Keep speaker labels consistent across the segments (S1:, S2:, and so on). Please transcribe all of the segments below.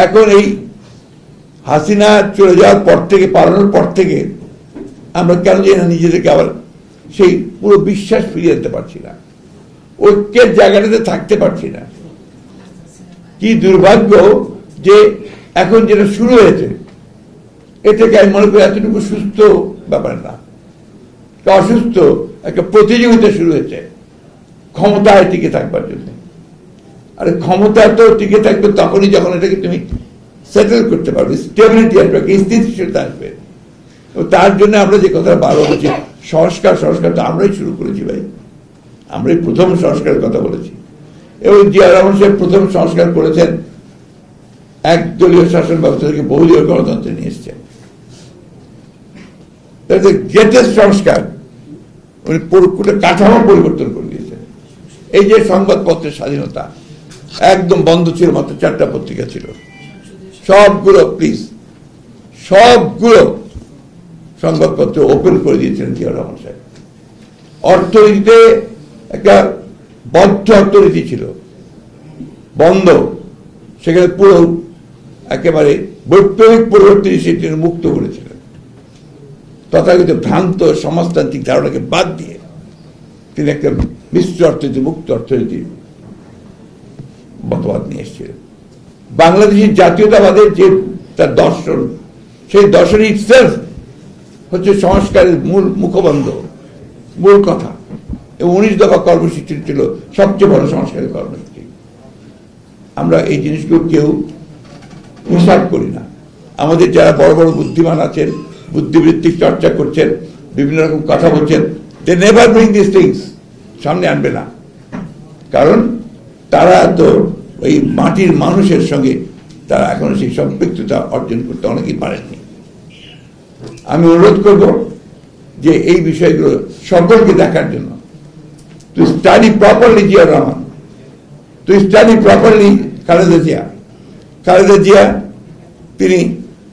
S1: এখন এই হাসিনা চলে যাওয়ার পর থেকে, পালানোর পর থেকে আমরা কেন জানি না নিজেদেরকে আবার সেই পুরো বিশ্বাস ফিরিয়ে আনতে পারছি না, ঐক্যের জায়গাটাতে থাকতে পারছি না। কি দুর্ভাগ্য যে এখন যেটা শুরু হয়েছে এটাকে আমি মনে করি এতটুকু সুস্থ ব্যাপার না, অসুস্থ একটা প্রতিযোগিতা শুরু হয়েছে ক্ষমতায় টিকে থাকবার জন্য। আরে ক্ষমতা তো টিকে থাকবে তখনই যখন এটাকে তুমি সেটেল করতে পারবে, স্টেবিলিটি আসবে, স্থিতিশীলতা আসবে। তার জন্য আমরা যে কথা বারবার বলছি সংস্কার, সংস্কার তো আমরাই শুরু করেছি ভাই, আমরাই প্রথম সংস্কারের কথা বলেছি। এবং জিয়া রহমান সাহেব প্রথম সংস্কার করেছেন, একদলীয় শাসন ব্যবস্থা থেকে বহুদলীয় গণতন্ত্রে নিয়ে এসছেন। গ্রেটেস্ট সংস্কার, উনি পুরো কাঠামো পরিবর্তন করে দিয়েছেন। এই যে সংবাদপত্রের স্বাধীনতা একদম বন্ধ ছিল, মাত্র 4টা পত্রিকা ছিল, সবগুলো প্লিজ সবগুলো সংবাদপত্র ওপেন করে দিয়েছিলেন জিয়া রহমান সাহেব। অর্থনীতিতে একটা বদ্ধ অর্থনীতি ছিল, বন্ধ, সেখানে পুরো একেবারে বৈপ্লবিক পরিবর্তন সেটি মুক্ত করেছিলেন। তথাকথিত ভ্রান্ত সমাজতান্ত্রিক ধারণাকে বাদ দিয়ে তিনি একটা মিশ্র অর্থনীতি, মুক্ত অর্থনীতি মতবাদ নিয়ে এসেছিলেন। বাংলাদেশের জাতীয়তাবাদের যে তার দর্শন, সেই দর্শন ইটসেলফ হচ্ছে সংস্কারের মূল মুখবন্ধ, মূল কথা। এবং 19 দফা কর্মসূচি ছিল সবচেয়ে বড় সংস্কারের কর্মসূচি। আমরা এই জিনিসগুলো কেউ হিসাব করি না। আমাদের যারা বড় বড় বুদ্ধিমান আছেন, বুদ্ধিবৃত্তিক চর্চা করছেন, বিভিন্ন রকম কথা বলছেন, they never bring this things, সামনে আনবে না। কারণ তারা তো ওই মাটির মানুষের সঙ্গে তারা এখনো সেই সম্পৃক্ততা অর্জন করতে অনেকেই পারেননি। আমি অনুরোধ করব যে এই বিষয়গুলো সকলকে দেখার জন্য, to study properly Zia Rahman, to study properly Khaleda Zia. Khaleda Zia তিনি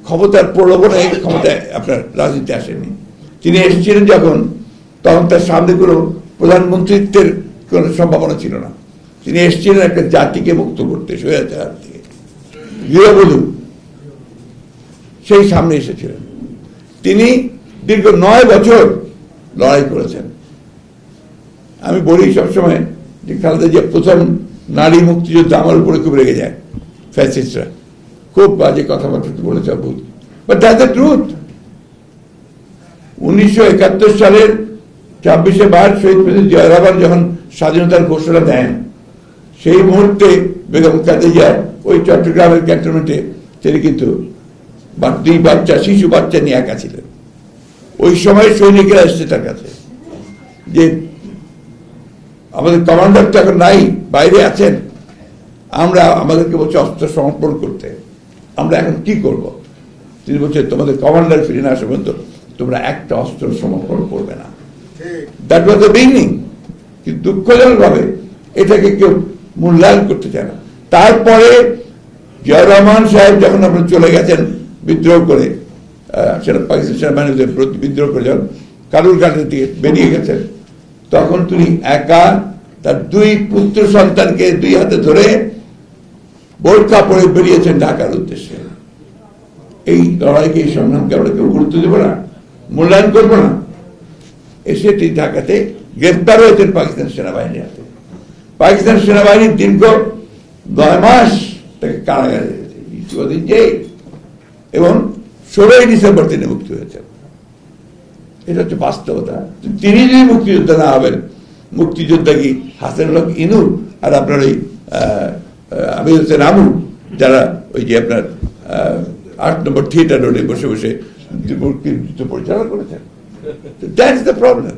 S1: ক্ষমতার প্রলোভনে ক্ষমতায় আপনার রাজনীতি আসেননি। তিনি এসেছিলেন যখন, তখন তার সামনে কোনো প্রধানমন্ত্রিত্বের কোনো সম্ভাবনা ছিল না। তিনি এসেছিলেন একটা জাতিকে মুক্ত করতে, স্বৈরাচার হাত থেকে, গৃহবধূ সেই সামনে এসেছিলেন। তিনি দীর্ঘ 9 বছর লড়াই করেছেন। আমি বলি সবসময় যে খালেদা জিয়া প্রথম নারী মুক্তিযোদ্ধা, আমার উপরে খুব রেগে যায় ফ্যাসিস্টরা, খুব বাজে কথাবার্তা বলেছে, ভুল, বাট দ্যাটস দ্য ট্রুথ। 1971 সালের 26শে মার্চ শহীদ প্রেসিডেন্ট জিয়া রহমান যখন স্বাধীনতার ঘোষণা দেন, সেই মুহূর্তে বেগম খালেদা জিয়া ওই চট্টগ্রামের ক্যান্টনমেন্টে তিনি কিন্তু 2 বাচ্চা, শিশু বাচ্চা নিয়ে একা ছিলেন। ওই সময় সৈনিকেরা এসছে তার কাছে যে আমাদের কমান্ডার তো এখন নাই, বাইরে আছেন, আমরা আমাদেরকে বলছে অস্ত্র সমর্পণ করতে, আমরা এখন কি করব? তিনি বলছে তোমাদের কমান্ডার ফিরে না আসা পর্যন্ত তোমরা একটা অস্ত্র সমর্পণ করবে না। That was the beginning. কিন্তু দুঃখজনক ভাবে এটাকে কেউ মূল্যায়ন করতে চায় না। তারপরে জিয়া রহমান সাহেব যখন আপনার চলে গেছেন বিদ্রোহ করে, সেটা পাকিস্তান সেনাবাহিনীর প্রতি বিদ্রোহ করে যখন কালুরঘাটের দিকে বেরিয়ে গেছেন, তখন তিনি একা তার 2 পুত্র সন্তানকে 2 হাতে ধরে বোরকা পরে বেরিয়েছেন ঢাকার উদ্দেশ্যে। এই লড়াইকে, এই সংগ্রামকে আমরা কেউ গুরুত্ব দেবো না, মূল্যায়ন করবো না। এসে তিনি ঢাকাতে গ্রেফতার হয়েছেন পাকিস্তান সেনাবাহিনীর হাতে। পাকিস্তান সেনাবাহিনীর দীর্ঘ 9 মাস তাকে কারাগারে রেখেছে এবং 16ই ডিসেম্বর তিনি মুক্তি হয়েছেন। এটা হচ্ছে বাস্তবতা। তিনি যদি মুক্তিযোদ্ধা না হবেন, মুক্তিযোদ্ধা কি হাসানুল হক ইনু আর আপনার ওই আমির হোসেন আমু, যারা ওই যে আপনার 8 নম্বর থিয়েটার রোডে বসে বসে মুক্তিযুদ্ধ পরিচালনা করেছেন? That's the problem.